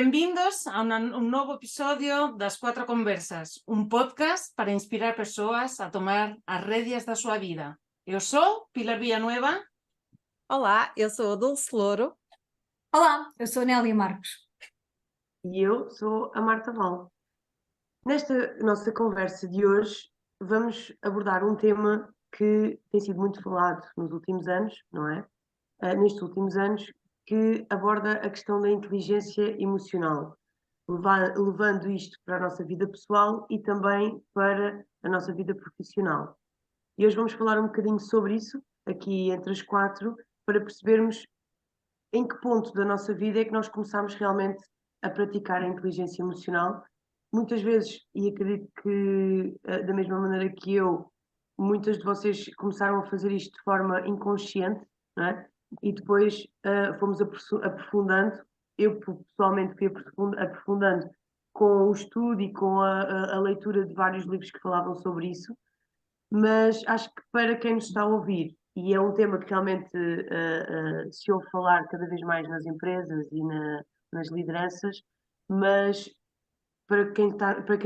Benvindos a un novo episodio das Cuatro Conversas, un podcast para inspirar persoas a tomar as rédeas da súa vida. Eu sou Pilar Villanueva. Olá, eu sou a Dulce Louro. Olá, eu sou a Nélia Marcos. E eu sou a Marta Val. Nesta nossa conversa de hoje, vamos abordar um tema que tem sido muito falado nos últimos anos, não é? Nestes últimos anos, que aborda a questão da inteligência emocional, levando isto para a nossa vida pessoal e também para a nossa vida profissional. E hoje vamos falar um bocadinho sobre isso, aqui entre as quatro, para percebermos em que ponto da nossa vida é que nós começamos realmente a praticar a inteligência emocional. Muitas vezes, e acredito que da mesma maneira que eu, muitas de vocês começaram a fazer isto de forma inconsciente, não é? E depois fomos aprofundando. Eu pessoalmente fui aprofundando com o estudo e com a leitura de vários livros que falavam sobre isso, mas acho que para quem nos está a ouvir, e é um tema que realmente se ouve falar cada vez mais nas empresas e nas lideranças, mas para quem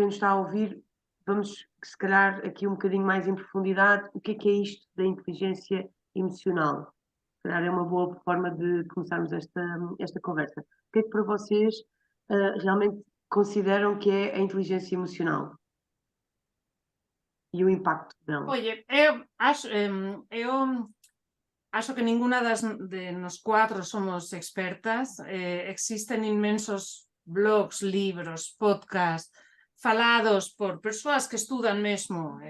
nos está a ouvir, vamos se calhar aqui um bocadinho mais em profundidade, o que é isto da inteligência emocional? Se calhar é uma boa forma de começarmos esta conversa. O que é que para vocês realmente consideram que é a inteligência emocional? E o impacto dela? Oye, eu acho que ninguna de nós quatro somos expertas. Existen inmensos blogs, libros, podcasts falados por persoas que estudan mesmo,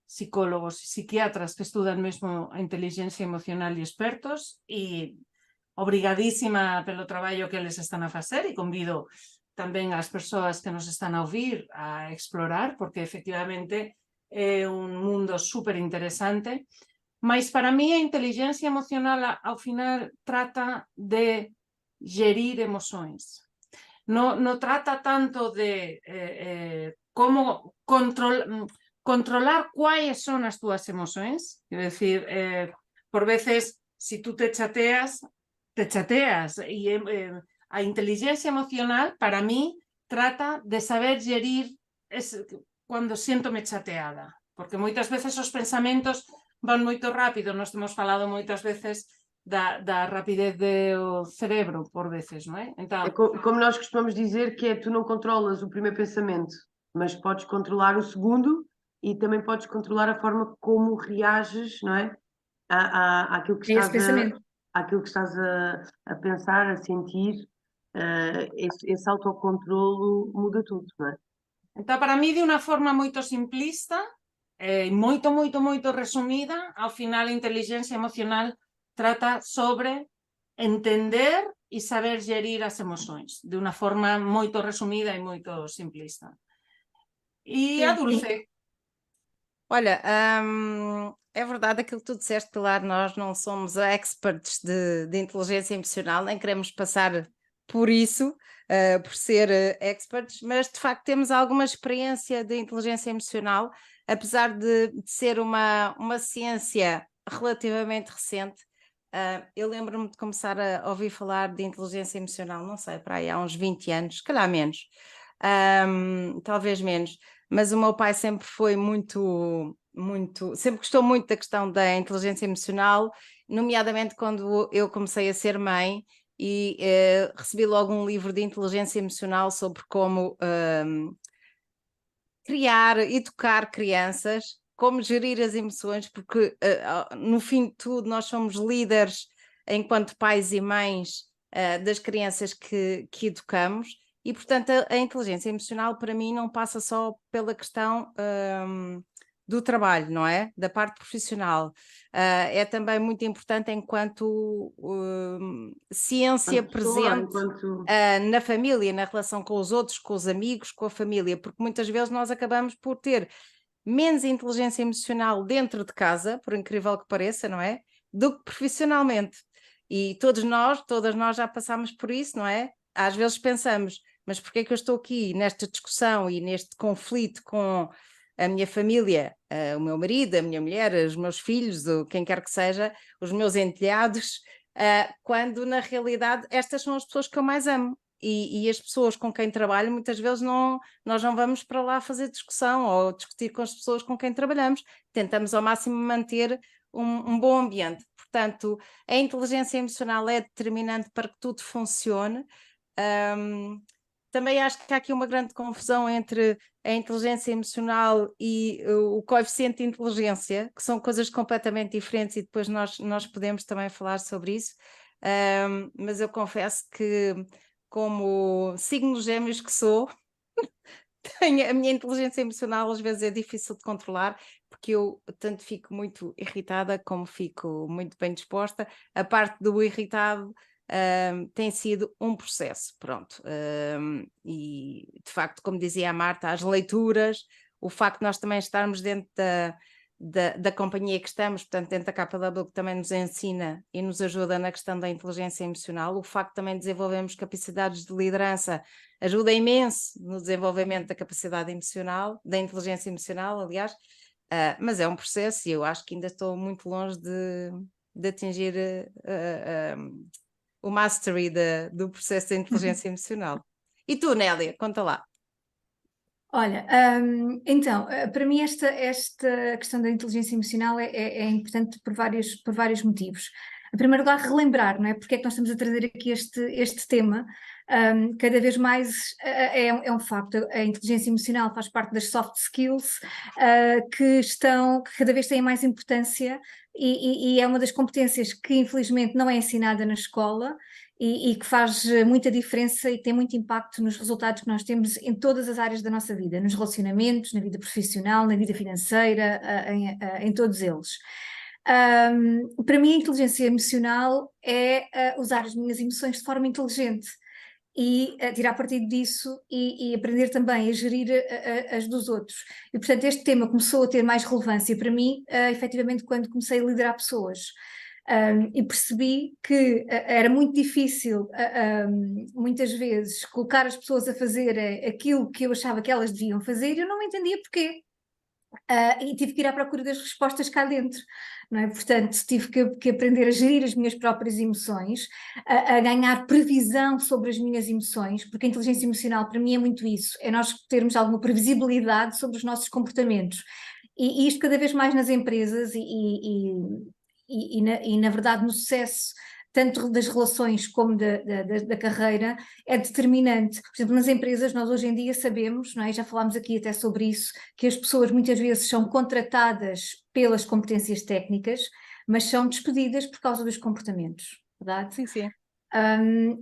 psicólogos e psiquiatras que estudan mesmo a inteligencia emocional e expertos, e obrigadísima pelo traballo que eles están a facer, e convido tamén as persoas que nos están a ouvir a explorar, porque efectivamente é un mundo super interesante. Mas para mí a inteligencia emocional ao final trata de gerir emoções. No trata tanto de como controlar cuáles son as túas emoções. Quero decir, por veces, si tú te chateas. E a inteligencia emocional, para mí, trata de saber gerir cando siento-me chateada. Porque moitas veces os pensamentos van moito rápido. Nós temos falado moitas veces da rapidez do cerebro, por veces, non é? Então, como nós costumamos dizer, que é tu não controlas o primeiro pensamento, mas podes controlar o segundo e também podes controlar a forma como reages, não é? Àquilo que estás a pensar, a sentir. Esse autocontrolo muda tudo, não é? Então, para mí, de unha forma moito simplista, moito resumida, ao final a inteligencia emocional trata sobre entender e saber gerir as emoções, de unha forma moito resumida e moito simplista. E a Dulce? Olha, é verdade aquilo que tu disseste, Pilar, nós não somos experts de inteligência emocional, nem queremos passar por isso, por ser experts, mas de facto temos alguma experiência de inteligência emocional, apesar de ser uma ciência relativamente recente. Eu lembro-me de começar a ouvir falar de inteligência emocional, não sei, para aí há uns 20 anos, se calhar menos, talvez menos, mas o meu pai sempre foi sempre gostou muito da questão da inteligência emocional, nomeadamente quando eu comecei a ser mãe e recebi logo um livro de inteligência emocional sobre como criar, educar crianças, como gerir as emoções, porque no fim de tudo nós somos líderes enquanto pais e mães das crianças que educamos, e portanto a inteligência emocional para mim não passa só pela questão do trabalho, não é? Da parte profissional. É também muito importante enquanto ciência presente na família, na relação com os outros, com os amigos, com a família, porque muitas vezes nós acabamos por ter menos inteligência emocional dentro de casa, por incrível que pareça, não é? Do que profissionalmente. E todas nós já passámos por isso, não é? Às vezes pensamos, mas porquê é que eu estou aqui nesta discussão e neste conflito com a minha família, o meu marido, a minha mulher, os meus filhos, ou quem quer que seja, os meus enteados, quando na realidade estas são as pessoas que eu mais amo. e as pessoas com quem trabalho, muitas vezes nós não vamos para lá fazer discussão ou discutir com as pessoas com quem trabalhamos, tentamos ao máximo manter um bom ambiente. Portanto, a inteligência emocional é determinante para que tudo funcione. Também acho que há aqui uma grande confusão entre a inteligência emocional e o coeficiente de inteligência, que são coisas completamente diferentes, e depois nós podemos também falar sobre isso. Mas eu confesso que, como signo gêmeos que sou, a minha inteligência emocional às vezes é difícil de controlar, porque eu tanto fico muito irritada como fico muito bem disposta. A parte do irritado tem sido um processo, pronto. E de facto, como dizia a Marta, as leituras, o facto de nós também estarmos dentro da companhia que estamos, portanto dentro da KPW, que também nos ensina e nos ajuda na questão da inteligência emocional, o facto de também desenvolvermos capacidades de liderança ajuda imenso no desenvolvimento da capacidade emocional, da inteligência emocional, aliás, mas é um processo e eu acho que ainda estou muito longe de atingir o mastery do processo de inteligência emocional. E tu, Nélia, conta lá. Olha, então, para mim esta questão da inteligência emocional é importante por vários motivos. Em primeiro lugar, relembrar, não é? Porque é que nós estamos a trazer aqui este tema. Cada vez mais é um facto, a inteligência emocional faz parte das soft skills que cada vez têm mais importância e é uma das competências que infelizmente não é ensinada na escola. E que faz muita diferença e tem muito impacto nos resultados que nós temos em todas as áreas da nossa vida, nos relacionamentos, na vida profissional, na vida financeira, em todos eles. Para mim, a inteligência emocional é usar as minhas emoções de forma inteligente e tirar partido disso e aprender também a gerir as dos outros. E, portanto, este tema começou a ter mais relevância para mim, efetivamente, quando comecei a liderar pessoas. E percebi que era muito difícil, muitas vezes, colocar as pessoas a fazer aquilo que eu achava que elas deviam fazer e eu não entendia porquê. E tive que ir à procura das respostas cá dentro, não é? Portanto, tive que aprender a gerir as minhas próprias emoções, a ganhar previsão sobre as minhas emoções, porque a inteligência emocional para mim é muito isso, é nós termos alguma previsibilidade sobre os nossos comportamentos. E isto cada vez mais nas empresas e na verdade no sucesso tanto das relações como da carreira é determinante. Por exemplo, nas empresas nós hoje em dia sabemos, não é? Já falámos aqui até sobre isso, que as pessoas muitas vezes são contratadas pelas competências técnicas, mas são despedidas por causa dos comportamentos, verdade? Sim, sim.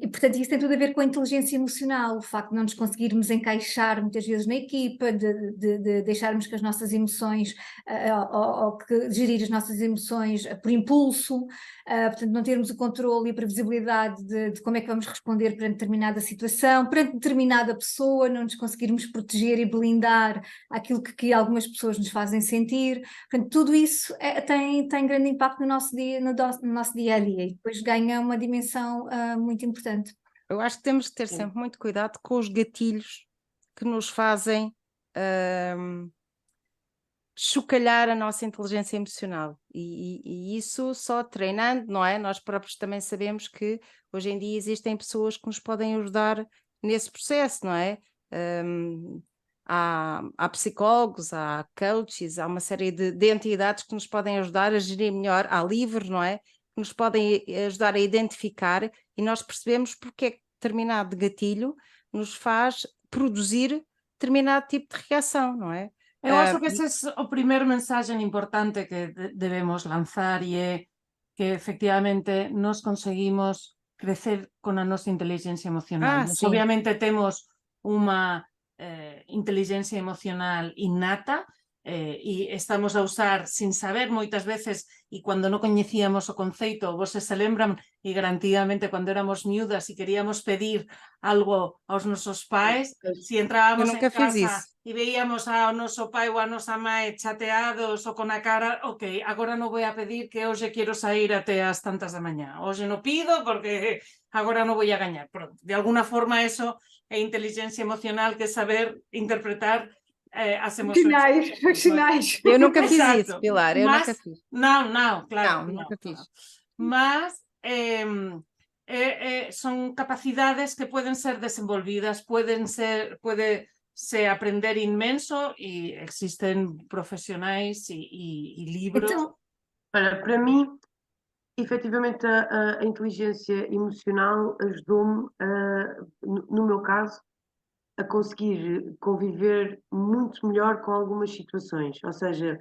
E portanto isso tem tudo a ver com a inteligência emocional, o facto de não nos conseguirmos encaixar muitas vezes na equipa, de deixarmos que as nossas emoções, ou que gerir as nossas emoções por impulso, portanto não termos o controle e a previsibilidade de como é que vamos responder perante determinada situação, perante determinada pessoa, não nos conseguirmos proteger e blindar aquilo que algumas pessoas nos fazem sentir. Portanto, tudo isso tem grande impacto no nosso dia a dia e depois ganha uma dimensão muito importante. Eu acho que temos que ter sempre muito cuidado com os gatilhos que nos fazem chocalhar a nossa inteligência emocional e isso só treinando, não é? Nós próprios também sabemos que hoje em dia existem pessoas que nos podem ajudar nesse processo, não é? Há psicólogos, há coaches, há uma série de entidades que nos podem ajudar a gerir melhor, há livros, não é? Que nos podem ajudar a identificar e nós percebemos porque é que determinado gatilho nos faz produzir determinado tipo de reação, não é? Eu acho que ese é o primer mensaxe importante que debemos lanzar e é que efectivamente nos conseguimos crecer con a nosa inteligencia emocional. Nos, obviamente temos unha inteligencia emocional innata e estamos a usar sin saber moitas veces e cando non coñecíamos o conceito, vos se lembran e garantidamente cando éramos miúdas e queríamos pedir algo aos nosos pais, si entrábamos en casa e veíamos ao noso pai ou a nosa mãe chateados ou con a cara, ok, agora non vou a pedir que hoxe quero sair até as tantas da mañá, hoxe non pido porque agora non vou a gañar. Pronto, de alguna forma eso é inteligencia emocional, que é saber interpretar as emoções. Sinais. Eu nunca fiz isso, Pilar, eu nunca fiz. Não, claro. Não, nunca fiz. Mas son capacidades que pueden ser desenvolvidas, puede se aprender inmenso e existen profesionais e livros. Então, Para mim, efetivamente, a inteligência emocional ajudou-me, no meu caso, a conseguir conviver muito melhor com algumas situações. Ou seja,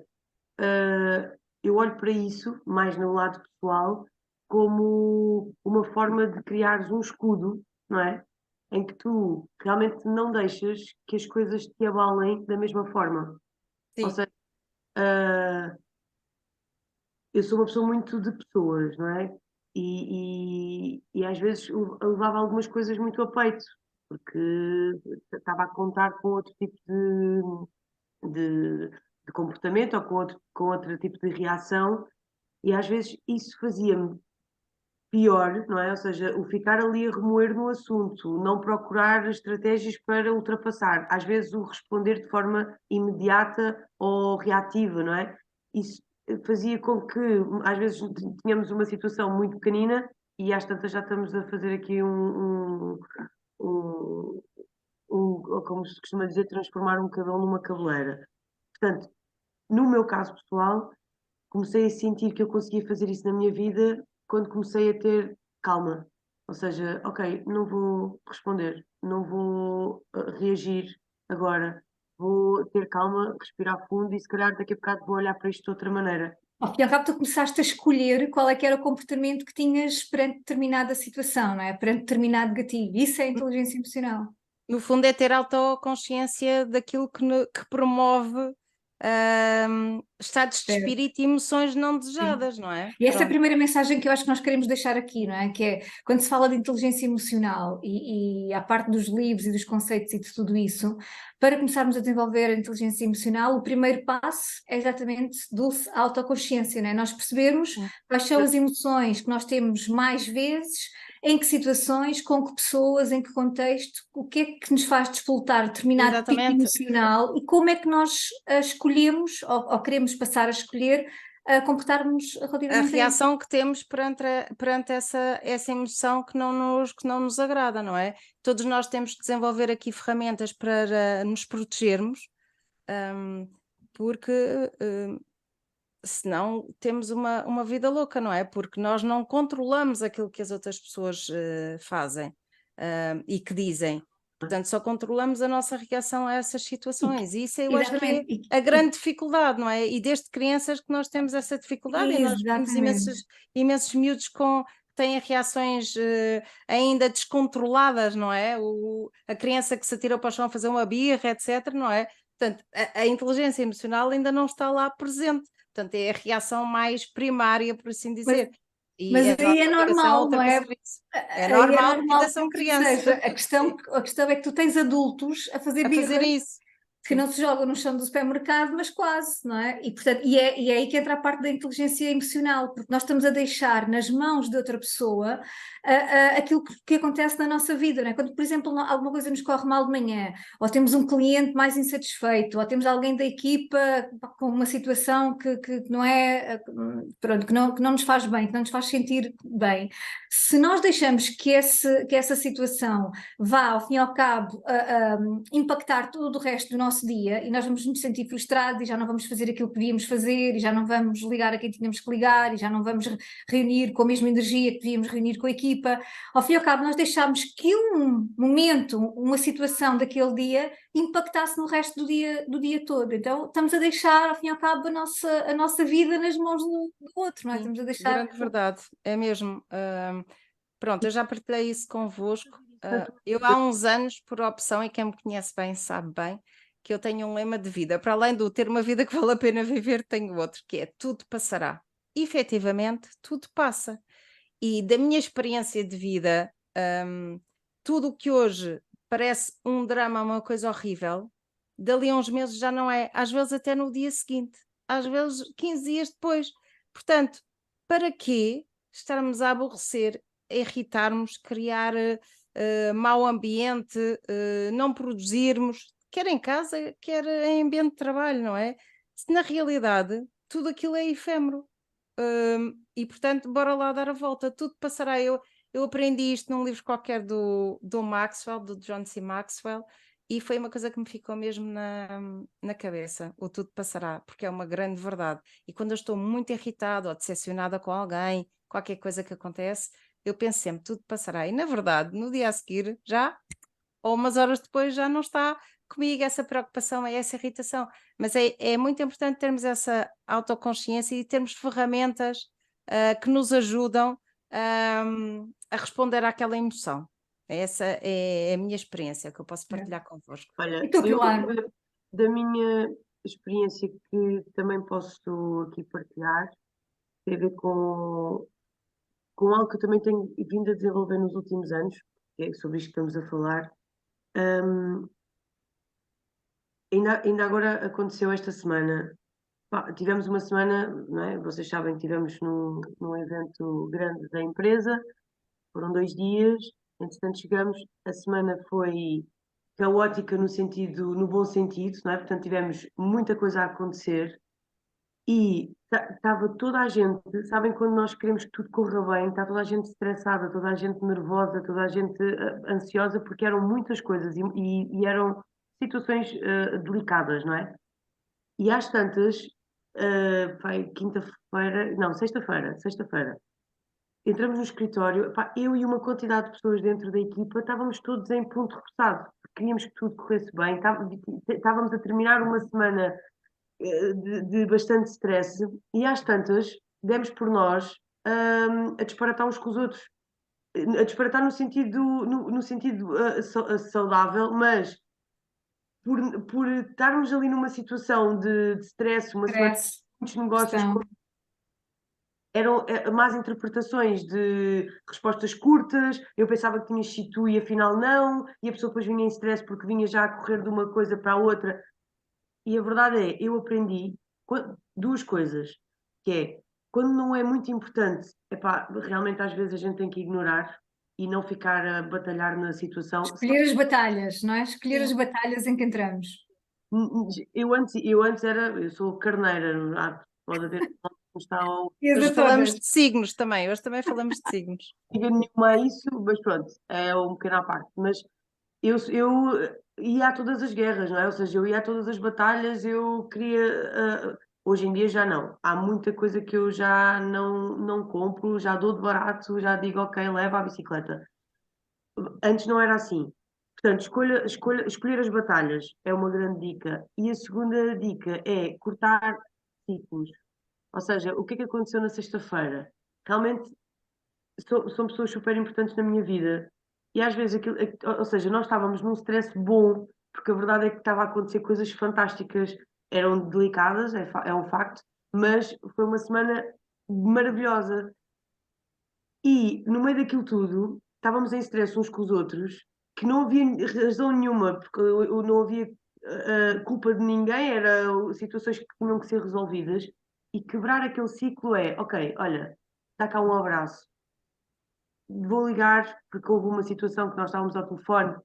eu olho para isso, mais no lado pessoal, como uma forma de criares um escudo, não é? Em que tu realmente não deixas que as coisas te abalem da mesma forma. Ou Sim. seja, eu sou uma pessoa muito de pessoas, não é? E às vezes eu levava algumas coisas muito a peito, porque estava a contar com outro tipo de comportamento ou com outro tipo de reação, e às vezes isso fazia-me pior, não é? Ou seja, o ficar ali a remoer no assunto, não procurar estratégias para ultrapassar, às vezes o responder de forma imediata ou reativa, não é? Isso fazia com que às vezes tínhamos uma situação muito pequenina e às tantas já estamos a fazer aqui um, como se costuma dizer, transformar um cabelo numa cabeleira. Portanto, no meu caso pessoal, comecei a sentir que eu conseguia fazer isso na minha vida quando comecei a ter calma. Ou seja, ok, não vou responder, não vou reagir agora, vou ter calma, respirar fundo e se calhar daqui a bocado vou olhar para isto de outra maneira. ao fim e ao cabo, tu começaste a escolher qual é que era o comportamento que tinhas perante determinada situação, não é? Perante determinado gatilho. Isso é inteligência emocional. No fundo é ter autoconsciência daquilo que promove estados de Certo. espírito e emoções não desejadas, não é? E essa é a Pronto. primeira mensagem que eu acho que nós queremos deixar aqui, não é? Que é, quando se fala de inteligência emocional e à parte dos livros e dos conceitos e de tudo isso, para começarmos a desenvolver a inteligência emocional, o primeiro passo é exatamente dulce autoconsciência, não é? Nós percebermos quais são as emoções que nós temos mais vezes, em que situações, com que pessoas, em que contexto, o que é que nos faz despoltar determinado tipo Exatamente. emocional e como é que nós escolhemos ou queremos passar a escolher a comportarmos A relativamente a isso. reação que temos perante essa emoção que não nos agrada, não é? Todos nós temos que desenvolver aqui ferramentas para nos protegermos, porque senão temos uma vida louca, não é? Porque nós não controlamos aquilo que as outras pessoas fazem e que dizem. Portanto, só controlamos a nossa reação a essas situações. E isso eu acho que é Exatamente. a grande dificuldade, não é? E desde crianças que nós temos essa dificuldade e nós vemos Exatamente. imensos miúdos que têm reações ainda descontroladas, não é? A criança que se atira para o chão a fazer uma birra, etc., não é? Portanto, a inteligência emocional ainda não está lá presente. Portanto, é a reação mais primária, por assim dizer. Mas E a aí nossa é obrigação é normal, não é? ultrapassar isso. É Aí é normal porque ainda normal são que crianças. seja. A questão é que tu tens adultos a fazer A fazer birras isso. que não se jogam no chão do supermercado, mas quase, não é? E, portanto, e é aí que entra a parte da inteligência emocional, porque nós estamos a deixar nas mãos de outra pessoa aquilo que acontece na nossa vida, não é? Quando, por exemplo, alguma coisa nos corre mal de manhã, ou temos um cliente mais insatisfeito, ou temos alguém da equipa com uma situação que não é, pronto, que não nos faz bem, que não nos faz sentir bem. Se nós deixamos que essa situação vá, ao fim e ao cabo, impactar todo o resto do nosso dia e nós vamos nos sentir frustrados e já não vamos fazer aquilo que devíamos fazer e já não vamos ligar a quem tínhamos que ligar e já não vamos reunir com a mesma energia que devíamos reunir com a equipa. Ao fim e ao cabo, nós deixamos que um momento, uma situação daquele dia impactasse no resto do dia todo. Então, estamos a deixar, ao fim e ao cabo, a nossa vida nas mãos do outro, não é? Sim, Estamos a deixar... grande verdade, é mesmo. Pronto, eu já partilhei isso convosco. Eu há uns anos, por opção, e quem me conhece bem sabe bem, que eu tenho um lema de vida. Para além de ter uma vida que vale a pena viver, tenho outro, que é tudo passará. E, efetivamente, tudo passa. E da minha experiência de vida, tudo o que hoje parece um drama, uma coisa horrível, dali a uns meses já não é. Às vezes até no dia seguinte, às vezes 15 dias depois. Portanto, para quê estarmos a aborrecer, a irritarmos, criar mau ambiente, não produzirmos, quer em casa, quer em ambiente de trabalho, não é? Se na realidade tudo aquilo é efêmero. E portanto, bora lá dar a volta, tudo passará. Eu Eu aprendi isto num livro qualquer do Maxwell, do John C. Maxwell, e foi uma coisa que me ficou mesmo na cabeça. O tudo passará, porque é uma grande verdade. E quando eu estou muito irritada ou decepcionada com alguém, qualquer coisa que acontece, eu penso sempre, tudo passará. E na verdade, no dia a seguir, já, ou umas horas depois, já não está comigo essa preocupação, essa irritação. Mas é muito importante termos essa autoconsciência e termos ferramentas que nos ajudam a responder àquela emoção. Essa é a minha experiência que eu posso partilhar convosco. Olha, E tu, eu, Pilar? da minha experiência que também posso aqui partilhar, tem a ver com algo que eu também tenho vindo a desenvolver nos últimos anos, que é sobre isto que estamos a falar. Hum, ainda agora aconteceu esta semana. Pá, tivemos uma semana, não é? Vocês sabem que tivemos num evento grande da empresa, foram 2 dias, entretanto chegamos, a semana foi caótica no bom sentido, não é? Portanto tivemos muita coisa a acontecer e estava toda a gente, sabem quando nós queremos que tudo corra bem, está toda a gente estressada, toda a gente nervosa, toda a gente ansiosa, porque eram muitas coisas e eram situações delicadas, não é? E às tantas, vai quinta-feira, não, sexta-feira, entramos no escritório, pá, eu e uma quantidade de pessoas dentro da equipa estávamos todos em ponto repousado, queríamos que tudo corresse bem, estávamos a terminar uma semana de bastante stress e às tantas demos por nós a disparatar uns com os outros. A disparatar no sentido saudável, mas por estarmos ali numa situação de stress, uma semana de Stress, muitos negócios questão. eram más interpretações de respostas curtas. Eu pensava que tinhas sido tu e afinal não, e a pessoa depois vinha em stress porque vinha já a correr de uma coisa para a outra. E a verdade é, eu aprendi duas coisas, que é, quando não é muito importante, epá, realmente às vezes a gente tem que ignorar e não ficar a batalhar na situação. Escolher as batalhas, não é? Escolher Sim. as batalhas em que entramos. Eu sou carneira, pode haver como está ao E as Hoje a falamos todas. de signos também, hoje também falamos de signos. diga nenhuma a isso, mas pronto, é um pequeno à parte. Mas eu ia a todas as guerras, não é? Ou seja, eu ia a todas as batalhas, eu queria. Hoje em dia já não. Há muita coisa que eu já não compro, já dou de barato, já digo, ok, leva a bicicleta. Antes não era assim. Portanto, escolher as batalhas é uma grande dica. E a segunda dica é cortar ciclos. Ou seja, o que é que aconteceu na sexta-feira? Realmente são pessoas super importantes na minha vida. E às vezes ou seja, nós estávamos num stress bom, porque a verdade é que estava a acontecer coisas fantásticas, eram delicadas, é um facto, mas foi uma semana maravilhosa. E no meio daquilo tudo, estávamos em stress uns com os outros, que não havia razão nenhuma, porque não havia culpa de ninguém, eram situações que tinham que ser resolvidas. E quebrar aquele ciclo é, ok, olha, dá cá um abraço, vou ligar porque houve uma situação que nós estávamos ao telefone,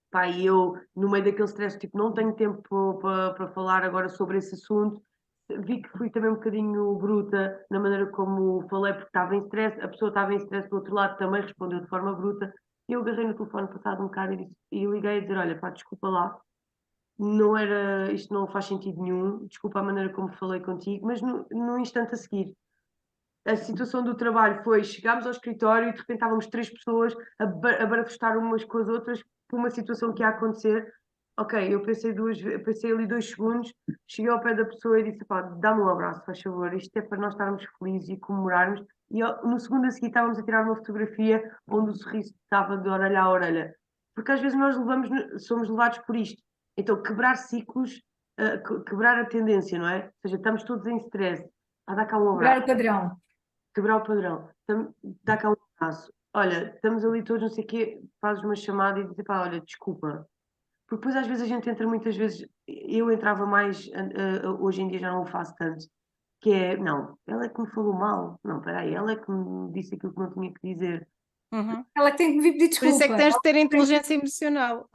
pá, e eu, no meio daquele stress, tipo, não tenho tempo para falar agora sobre esse assunto. Vi que fui também um bocadinho bruta na maneira como falei, porque estava em stress, a pessoa estava em stress do outro lado, também respondeu de forma bruta. Eu agarrei no telefone passado um bocado e liguei a dizer: Olha, pá, desculpa lá, não era, isto não faz sentido nenhum, desculpa a maneira como falei contigo, mas no instante a seguir a situação do trabalho foi, chegámos ao escritório e de repente estávamos 3 pessoas a barafustar umas com as outras por uma situação que ia acontecer. Ok, eu pensei ali 2 segundos, cheguei ao pé da pessoa e disse, pá, dá-me um abraço, faz favor, isto é para nós estarmos felizes e comemorarmos. E no segundo a seguir estávamos a tirar uma fotografia onde o sorriso estava de orelha a orelha. Porque às vezes nós somos levados por isto. Então, quebrar ciclos, quebrar a tendência, não é? Ou seja, estamos todos em stress. Dá cá um Quebrar abraço. o padrão. Quebrar o padrão. Dá cá um abraço. Olha, estamos ali todos, não sei o quê, fazes uma chamada e dizes, pá, olha, desculpa. Porque depois às vezes a gente entra muitas vezes, eu entrava mais, hoje em dia já não o faço tanto, que é, não, ela é que me falou mal. Não, peraí, ela é que me disse aquilo que não tinha que dizer. Uhum. Ela que tem que vir pedir Por isso é que desculpa. tens de ter inteligência emocional.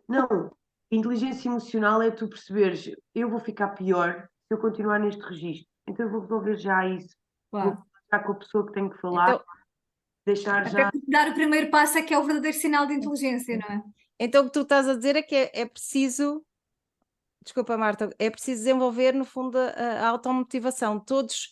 Não, inteligência emocional é tu perceberes, eu vou ficar pior se eu continuar neste registro. Então eu vou resolver já isso. Vou Claro. falar com a pessoa que tenho que falar. Então, deixar Até já... porque dar o primeiro passo é que é o verdadeiro sinal de inteligência, não é? Então o que tu estás a dizer é que é preciso, desculpa Marta, é preciso desenvolver no fundo a automotivação, todos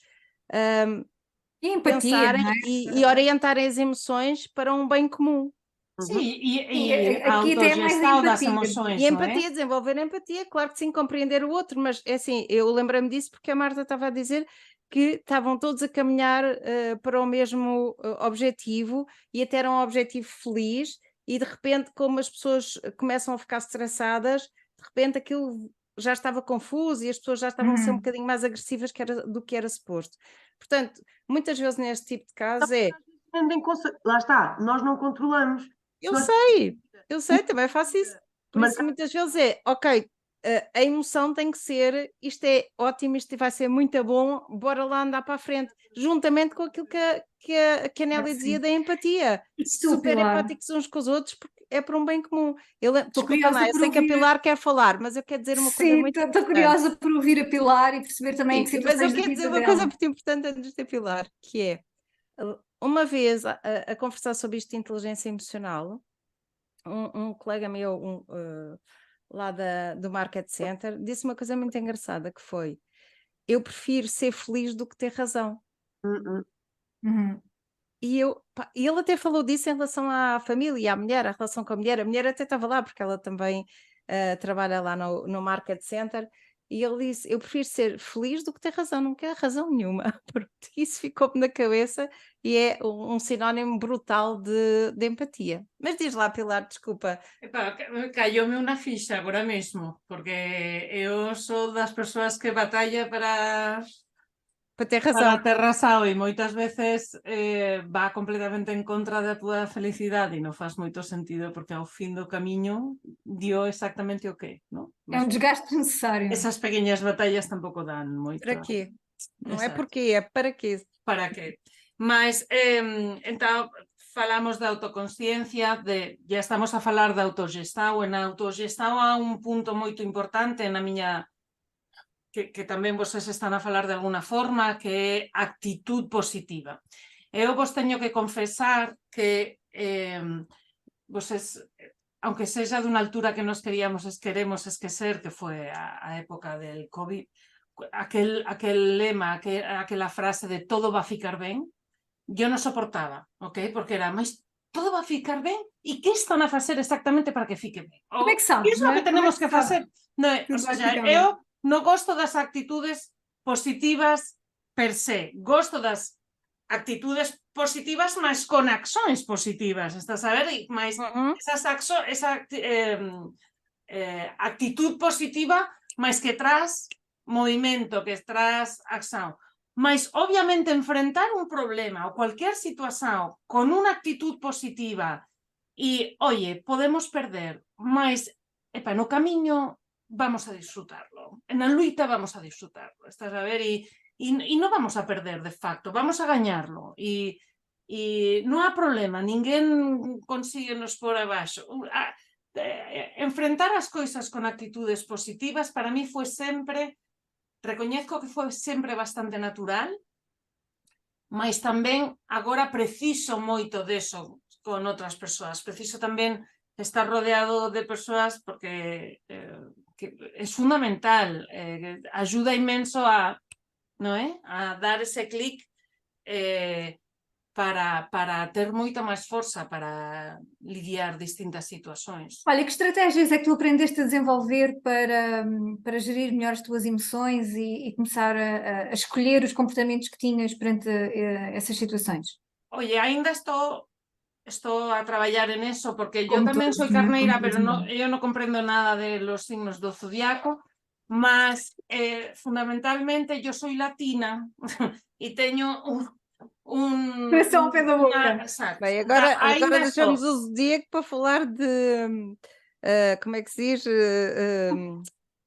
E a empatia, pensarem não é? e orientarem as emoções para um bem comum. Sim, Sim, a aqui até é mais a autogestão das empatia. emoções, E a não é? empatia, desenvolver a empatia, claro que sim, compreender o outro, mas é assim, eu lembrei-me disso porque a Marta estava a dizer que estavam todos a caminhar para o mesmo objetivo e até era um objetivo feliz e de repente como as pessoas começam a ficar estressadas, de repente aquilo já estava confuso e as pessoas já estavam a ser um bocadinho mais agressivas do que era suposto. Portanto, muitas vezes neste tipo de casos Lá está, nós não controlamos. eu Nós sei, também faço isso. Por isso, muitas vezes ok, a emoção tem que ser, isto é ótimo, isto vai ser muito bom, bora lá andar para a frente, juntamente com aquilo que a Nélia dizia da empatia. Super empáticos uns com os outros, porque é para um bem comum. Desculpa, não, eu sei que a Pilar quer falar, mas eu quero dizer uma coisa muito importante. Estou curiosa por ouvir a Pilar e perceber também que Sim, mas eu situações da quero vida dizer uma dela. coisa muito importante antes da Pilar, que é, uma vez a conversar sobre isto de inteligência emocional, um colega meu lá do Market Center disse uma coisa muito engraçada que foi: eu prefiro ser feliz do que ter razão. E ele até falou disso em relação à família e à mulher, a relação com a mulher até estava lá porque ela também trabalha lá no Market Center. E ele disse: eu prefiro ser feliz do que ter razão, não quero razão nenhuma. Pronto, isso ficou-me na cabeça e é um sinónimo brutal de empatia. Mas diz lá, Pilar, desculpa. Cayóme unha ficha agora mesmo, porque eu sou das persoas que batalla para ter razão. Para ter razão e moitas veces va completamente en contra da túa felicidade e non faz moito sentido porque ao fin do camiño dio exactamente o que, non? É um desgaste necessário. Esas pequeñas batallas tampouco dan moito. Para quê? Non é Exacto. porque, é para quê? Para qué? Mas, entón, falamos da autoconsciencia, ya estamos a falar da autogestão, e na autogestão há un punto moito importante na miña que tamén voses están a falar de alguna forma, que é actitud positiva. Eu vos teño que confesar que voses, aunque sexa dunha altura que nos queremos esquecer, que foi a época del COVID, aquel lema, aquela frase de todo va a ficar ben, yo non soportaba, ok? Porque era, mas todo va a ficar ben? E que están a facer exactamente para que fique ben? Como é que sabes, que é o que tenemos que facer? O sea, eu non gosto das actitudes positivas per se, gosto das actitudes positivas máis con accións positivas, estás a ver? Mais esa actitud positiva máis que tras movimento, que tras acción. Mas, obviamente, enfrentar un problema ou cualquier situación con unha actitud positiva e, oye, podemos perder, mas no camiño vamos a disfrutarlo, na luita vamos a disfrutarlo, estás a ver? E non vamos a perder, de facto, vamos a gañarlo e non há problema, ninguén consigue nos por abaixo. Enfrentar as coisas con actitudes positivas para mí foi sempre, recoñezco que foi sempre bastante natural, mas tamén agora preciso moito deso con outras persoas, preciso tamén estar rodeado de persoas porque é fundamental, ajuda inmenso a dar ese clic para ter moita máis forza para lidiar distintas situações. Olha, que estratégias é que tu aprendeste a desenvolver para gerir melhor as tuas emoções e começar a escolher os comportamentos que tinhas perante essas situações? Oye, ainda estou a traballar en eso, porque yo tamén soy carneira, pero eu non comprendo nada de los signos do zodiaco, mas fundamentalmente yo soy latina e teño Coração ao pé da boca. Bem, agora deixamos o zodíaco para falar de como é que se diz?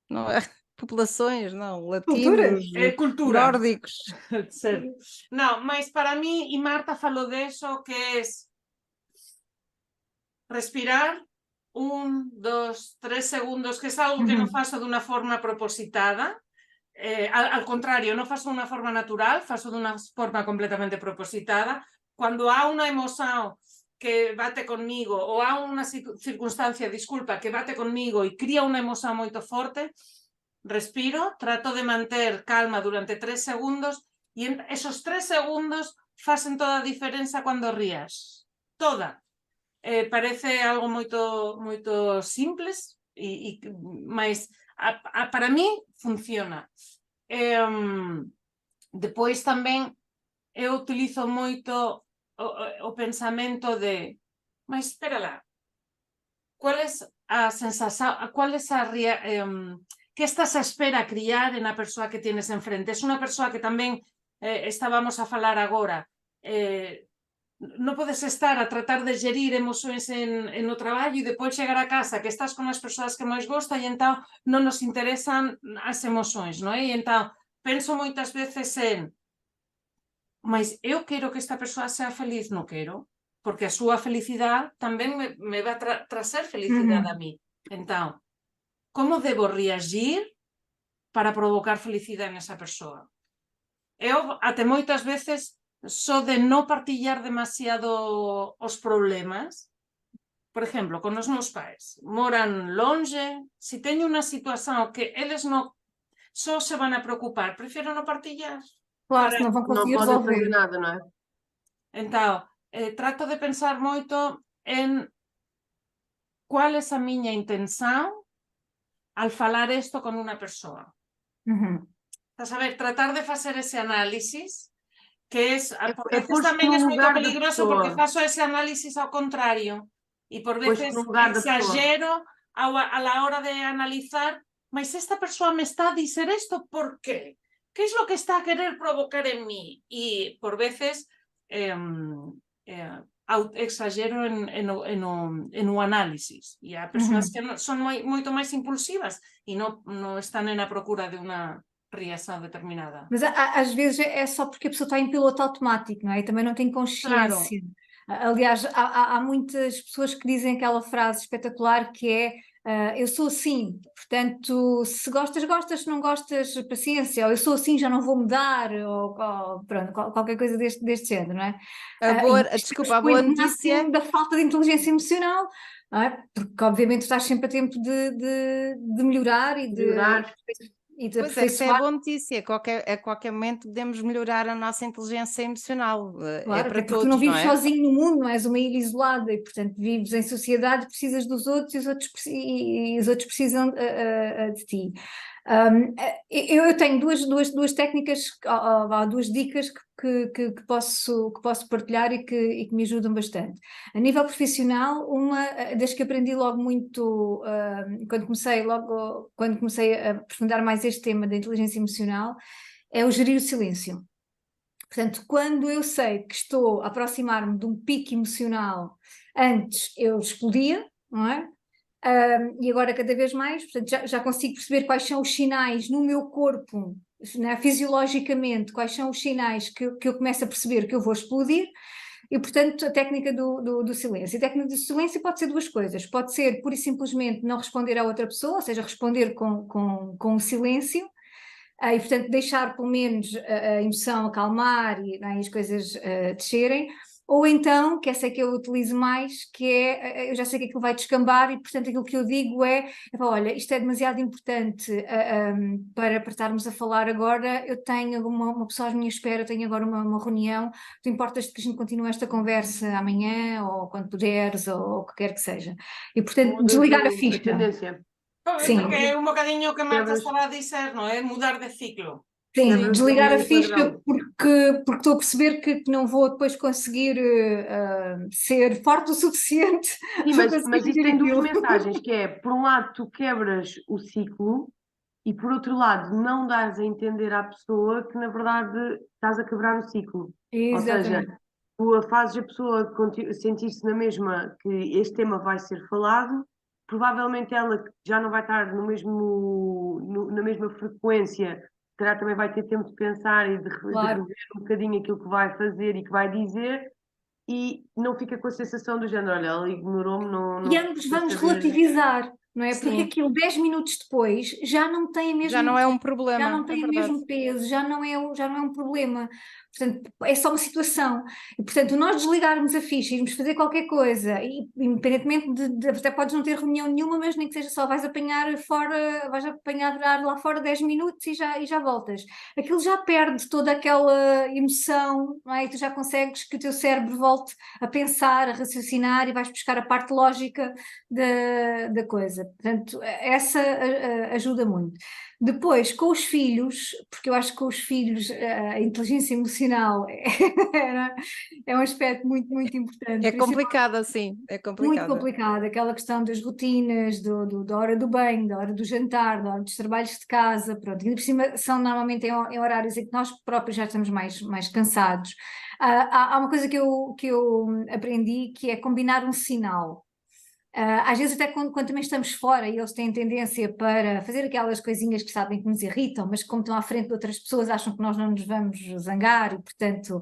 Não é? Populações, não, latinos, cultura. nórdicos. Não, mas para mim, e Marta falou disso, que é respirar 1, 2, 3 segundos, que é algo que non faço de unha forma propositada, al contrario, non faço de unha forma natural, faço de unha forma completamente propositada, Cuando há unha emoción que bate conmigo ou há unha circunstancia, disculpa, que bate conmigo e cría unha emoción moito forte, respiro, trato de manter calma durante 3 segundos e esos 3 segundos facen toda a diferenza cando rías. Toda. Parece algo moito simples, mas para mí funciona. Depois tamén eu utilizo moito o pensamento de, mas espera lá, cual é a sensación, que estás a espera criar na persoa que tienes enfrente? É unha persoa que tamén estábamos a falar agora, non podes estar a tratar de gerir emocións no traballo e depois chegar a casa que estás con as persoas que máis gosta e entón non nos interesan as emocións, non é? E entón penso moitas veces mas eu quero que esta persoa sea feliz, non quero, porque a súa felicidade tamén me vai trazer felicidade a mí. Entón, como debo reagir para provocar felicidade nesa persoa? Eu até moitas veces só de non partillar demasiado os problemas. Por exemplo, con os meus pais, moran longe, se teño unha situación que eles non só se van a preocupar, prefiero non partillar. Claro, se não vão Não conseguir podem fazer resolver. nada, não é? Entón, trato de pensar moito en cual é a miña intención al falar isto con unha persoa. Estás a ver, tratar de facer ese análisis, que por veces tamén é moito peligroso porque faço ese análisis ao contrario e por veces exagero a la hora de analizar, mas esta persoa me está a dizer isto, por qué? ¿Qué es lo que está a querer provocar en mí? Y por veces exagero en o análisis. E há persoas que son moito máis impulsivas e non están na procura de unha reação determinada. Mas às vezes é só porque a pessoa está em piloto automático, não é? E também não tem consciência. Claro. Aliás, há muitas pessoas que dizem aquela frase espetacular que é eu sou assim, portanto, se gostas, gostas, se não gostas, paciência, ou eu sou assim, já não vou mudar, ou pronto, qualquer coisa deste género, não é? Desculpa, a boa notícia da falta de inteligência emocional, não é? Porque obviamente estás sempre a tempo de melhorar e de Pois essa é a boa notícia, a qualquer momento podemos melhorar a nossa inteligência emocional, claro, é para todos, tu não vives não é? sozinho no mundo, não és uma ilha isolada e portanto vives em sociedade, precisas dos outros e os outros precisam de ti. Eu tenho duas técnicas, duas dicas que posso partilhar e que me ajudam bastante. A nível profissional, uma das que aprendi logo muito quando comecei a aprofundar mais este tema da inteligência emocional é o gerir o silêncio. Portanto, quando eu sei que estou a aproximar-me de um pico emocional, antes eu explodia, não é? E agora cada vez mais, portanto, já consigo perceber quais são os sinais no meu corpo, né, fisiologicamente, quais são os sinais que eu começo a perceber que eu vou explodir, e portanto a técnica do silêncio. A técnica do silêncio pode ser duas coisas, pode ser pura e simplesmente não responder à outra pessoa, ou seja, responder com o silêncio, e portanto deixar pelo menos a emoção acalmar e as coisas descerem, ou então, que essa é que eu utilizo mais, que é, eu já sei que aquilo vai descambar e portanto aquilo que eu digo é olha, isto é demasiado importante para estarmos a falar agora, eu tenho uma pessoa à minha espera, tenho agora uma reunião, tu importas que a gente continue esta conversa amanhã, ou quando puderes, ou o que quer que seja. E portanto, desligar a ficha. Sim. Porque é un bocadinho que Marta estaba a dizer, non é? Mudar de ciclo. Sim, desligar a ficha porque estou a perceber que não vou depois conseguir ser forte o suficiente. Sim, mas isso tem duas mensagens, que é, por um lado, tu quebras o ciclo e, por outro lado, não dás a entender à pessoa que, na verdade, estás a quebrar o ciclo. Exatamente. Ou seja, tu fazes a pessoa sentir-se na mesma que este tema vai ser falado, provavelmente ela já não vai estar na mesma frequência, será também vai ter tempo de pensar e de rever um bocadinho aquilo que vai fazer e que vai dizer, e não fica com a sensação do género, olha, ela ignorou-me, não e ambos vamos relativizar. não é? Sim. Porque aquilo 10 minutos depois já não tem a mesma, Já não é um problema, já não tem é o verdade. mesmo peso, já não é um problema. Portanto, é só uma situação. E, portanto, nós desligarmos a ficha, irmos fazer qualquer coisa, e, independentemente até podes não ter reunião nenhuma, mas nem que seja só vais apanhar ar lá fora 10 minutos e já voltas. Aquilo já perde toda aquela emoção, não é? E tu já consegues que o teu cérebro volte a pensar, a raciocinar e vais buscar a parte lógica da coisa. Portanto, essa ajuda muito. Depois, com os filhos, porque eu acho que com os filhos a inteligência emocional é um aspecto muito, muito importante. É Por isso complicado assim, é muito complicado. complicado, aquela questão das rotinas, da hora do banho, da hora do jantar, da hora dos trabalhos de casa, pronto, e por cima são normalmente em horários em que nós próprios já estamos mais cansados. Há uma coisa que eu aprendi que é combinar um sinal. Às vezes até quando também estamos fora e eles têm tendência para fazer aquelas coisinhas que sabem que nos irritam, mas como estão à frente de outras pessoas acham que nós não nos vamos zangar e portanto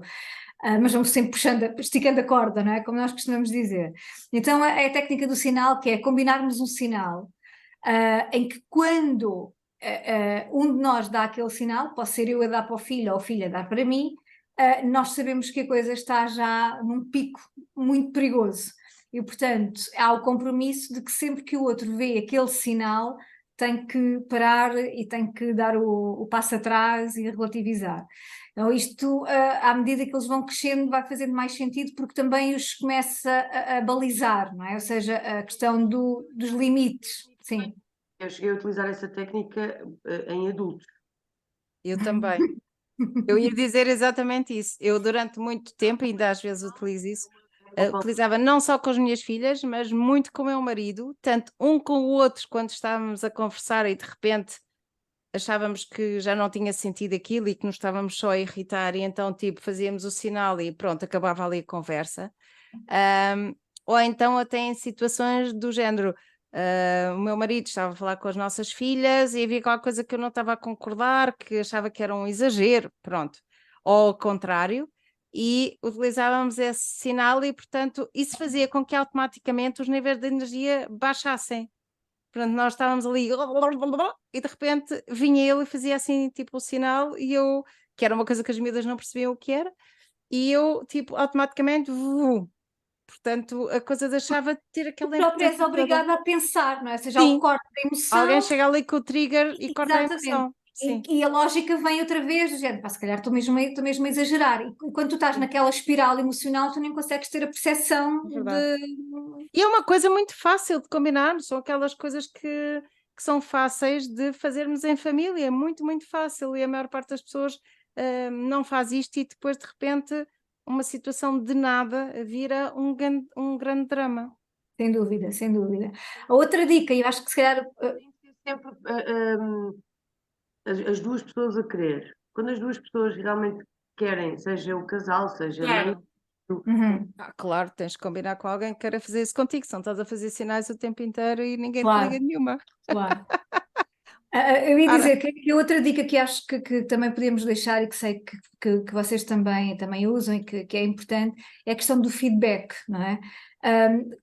mas vamos sempre esticando a corda, não é? Como nós costumamos dizer. Então é a técnica do sinal, que é combinarmos um sinal em que quando um de nós dá aquele sinal, posso ser eu a dar para o filho ou o filho a dar para mim, nós sabemos que a coisa está já num pico muito perigoso. E, portanto, há o compromisso de que sempre que o outro vê aquele sinal, tem que parar e tem que dar o passo atrás e relativizar. Então, isto, à medida que eles vão crescendo, vai fazendo mais sentido, porque também os começa a balizar, não é? Ou seja, a questão dos limites. Sim. Eu cheguei a utilizar essa técnica em adultos. Eu também. Eu ia dizer exatamente isso. Eu, durante muito tempo, ainda às vezes utilizo isso, utilizava não só com as minhas filhas, mas muito com o meu marido, tanto um com o outro, quando estávamos a conversar e de repente achávamos que já não tinha sentido aquilo e que nos estávamos só a irritar, e então, tipo, fazíamos o sinal e pronto, acabava ali a conversa. Ou então, até em situações do género. O meu marido estava a falar com as nossas filhas e havia qualquer coisa que eu não estava a concordar, que achava que era um exagero, pronto, ou ao contrário, e utilizávamos esse sinal e, portanto, isso fazia com que automaticamente os níveis de energia baixassem. Portanto, nós estávamos ali e de repente vinha ele e fazia assim, tipo, o sinal, e eu, que era uma coisa que as miúdas não percebiam o que era, e eu, tipo, automaticamente, portanto, a coisa deixava de ter aquela Próprio és importância toda. obrigada a pensar, não é? Ou seja, Sim. o corte da emoção. Alguém chega ali com o trigger e corta a Exatamente. emoção. Sim. E a lógica vem outra vez, do género, pá, se calhar estou mesmo a exagerar. E quando tu estás naquela espiral emocional, tu nem consegues ter a percepção Verdade. de. E é uma coisa muito fácil de combinar, são aquelas coisas que são fáceis de fazermos em família, muito, muito fácil, e a maior parte das pessoas não faz isto e depois de repente uma situação de nada vira um grande drama. Sem dúvida, sem dúvida. A outra dica, eu acho que se calhar. Tem que ser sempre as duas pessoas a querer. Quando as duas pessoas realmente querem, seja o casal, seja a mãe, Claro, tens de combinar com alguém que queira fazer isso contigo, senão estás a fazer sinais o tempo inteiro e ninguém te Claro. liga nenhuma. Claro. Eu ia dizer que outra dica que acho que também podemos deixar e que sei que vocês também usam e que é importante é a questão do feedback, não é?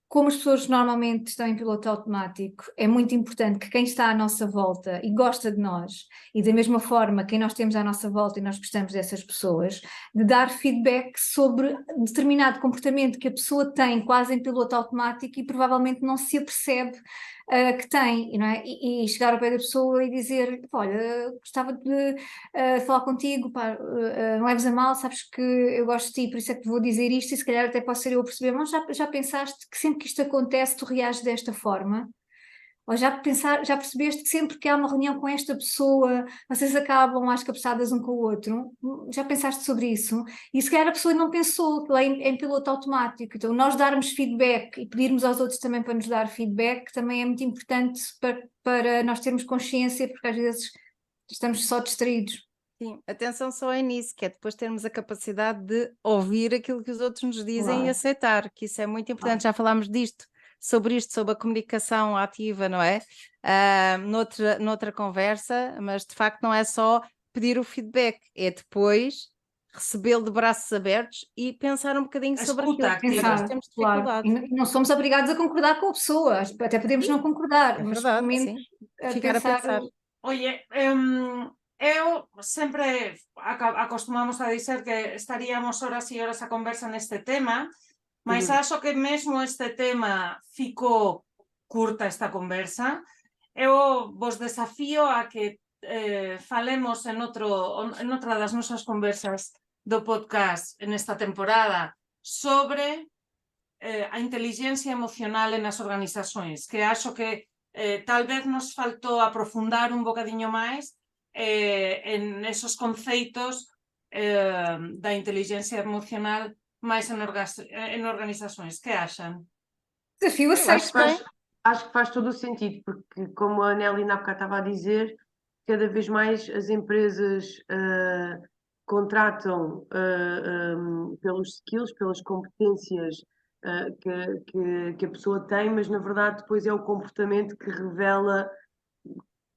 Como as pessoas normalmente estão em piloto automático, é muito importante que quem está à nossa volta e gosta de nós, e da mesma forma quem nós temos à nossa volta e nós gostamos dessas pessoas, de dar feedback sobre determinado comportamento que a pessoa tem quase em piloto automático e provavelmente não se apercebe que tem, não é? E chegar ao pé da pessoa e dizer, olha, gostava de falar contigo, pá, não leves a mal, sabes que eu gosto de ti, por isso é que te vou dizer isto, e se calhar até posso ser eu a perceber, mas já pensaste que sempre que isto acontece tu reages desta forma? Ou já percebeste que sempre que há uma reunião com esta pessoa, vocês acabam às cabeçadas um com o outro? Já pensaste sobre isso? E se calhar a pessoa não pensou, que é em piloto automático. Então, nós darmos feedback e pedirmos aos outros também para nos dar feedback também é muito importante para nós termos consciência, porque às vezes estamos só distraídos. Sim, atenção só é nisso, que é depois termos a capacidade de ouvir aquilo que os outros nos dizem e Claro. aceitar, que isso é muito importante. Já falámos sobre a comunicação ativa, não é? Noutra conversa, mas de facto não é só pedir o feedback, é depois recebê-lo de braços abertos e pensar um bocadinho A sobre escuta aquilo que ativa. nós Exato, temos claro. dificuldade. E não somos obrigados a concordar com a pessoa, até podemos não concordar, É mas verdade, pelo menos sim. a Ficar a pensar. Oye, eu sempre acostumamos a dizer que estaríamos horas e horas a conversa neste tema, mas acho que mesmo este tema ficou curta esta conversa. Eu vos desafío a que falemos en outra das nosas conversas do podcast nesta temporada sobre a inteligencia emocional nas organizações, que acho que tal vez nos faltou aprofundar un bocadiño máis en esos conceitos da inteligencia emocional máis en organizações. Que achan? desafio Eu acho aceito. Acho que faz todo o sentido, porque como a Nelly na bocado estava a dizer, cada vez mais as empresas contratam pelos skills, pelas competências que a pessoa tem, mas na verdade depois é o comportamento que revela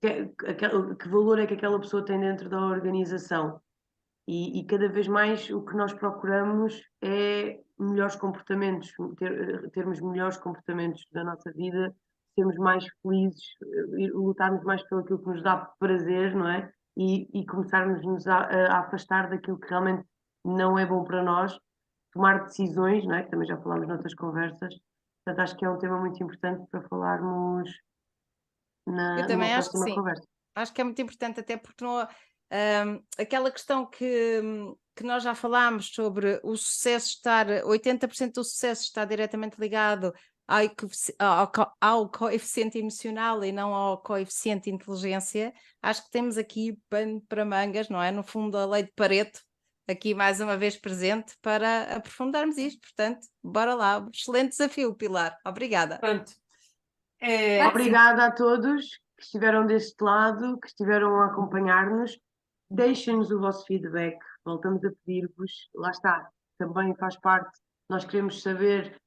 que valor é que aquela pessoa tem dentro da organização. E cada vez mais o que nós procuramos é melhores comportamentos, termos melhores comportamentos da nossa vida, sermos mais felizes, lutarmos mais pelo aquilo que nos dá prazer, não é? E começarmos a afastar daquilo que realmente não é bom para nós, tomar decisões, não é? Que também já falámos noutras conversas. Portanto, acho que é um tema muito importante para falarmos Eu numa também acho que próxima sim. conversa. Acho que é muito importante, até porque não, aquela questão que nós já falámos sobre o sucesso estar, 80% do sucesso está diretamente ligado ao coeficiente emocional e não ao coeficiente de inteligência. Acho que temos aqui pano para mangas, não é? No fundo, a lei de Pareto, aqui mais uma vez presente, para aprofundarmos isto. Portanto, bora lá. Excelente desafio, Pilar. Obrigada. Pronto. Obrigada a todos que estiveram deste lado, que estiveram a acompanhar-nos. Deixem-nos o vosso feedback, voltamos a pedir-vos. Lá está, também faz parte. Nós queremos saber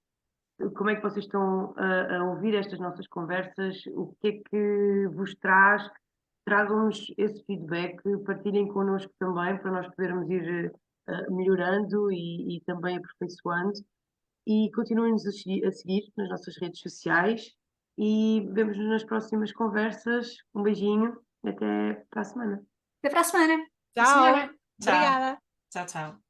como é que vocês estão a ouvir estas nossas conversas, o que é que vos traz. Tragam-nos esse feedback, partilhem connosco também, para nós podermos ir melhorando e também aperfeiçoando. E continuem-nos a seguir nas nossas redes sociais e vemos-nos nas próximas conversas. Um beijinho, até para a semana. Até para a semana. Tchau. Tchau. Obrigada. Tchau, tchau.